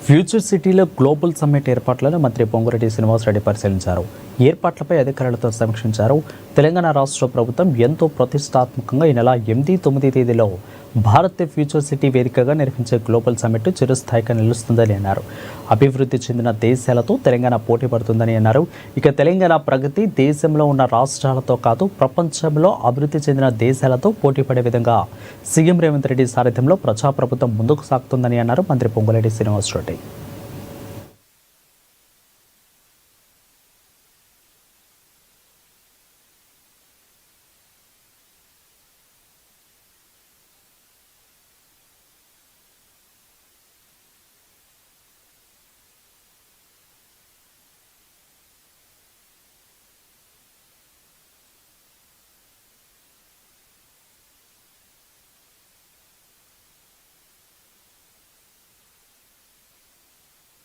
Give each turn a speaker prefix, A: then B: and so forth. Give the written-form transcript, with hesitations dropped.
A: Future సిటీలో global summit ఏర్పాట్లను మంత్రి పొంగురెడ్డి శ్రీనివాసరెడ్డి పరిశీలించారు. ఏర్పాట్లపై అధికారులతో సమీక్షించారు. తెలంగాణ రాష్ట్ర ప్రభుత్వం ఎంతో ప్రతిష్టాత్మకంగా ఈ నెల 8-9 తేదీలో భారత్ ఫ్యూచర్ సిటీ వేదికగా నిర్వహించే గ్లోబల్ సమ్మిట్ చిరస్థాయిగా నిలుస్తుందని అన్నారు. అభివృద్ధి చెందిన దేశాలతో తెలంగాణ పోటీ పడుతుందని అన్నారు. ఇక తెలంగాణ ప్రగతి దేశంలో ఉన్న రాష్ట్రాలతో కాదు, ప్రపంచంలో అభివృద్ధి చెందిన దేశాలతో పోటీ పడే విధంగా సీఎం రేవంత్ రెడ్డి సారథ్యంలో ప్రజాప్రభుత్వం ముందుకు సాగుతుందని అన్నారు మంత్రి పొంగులేటి శ్రీనివాసరెడ్డి.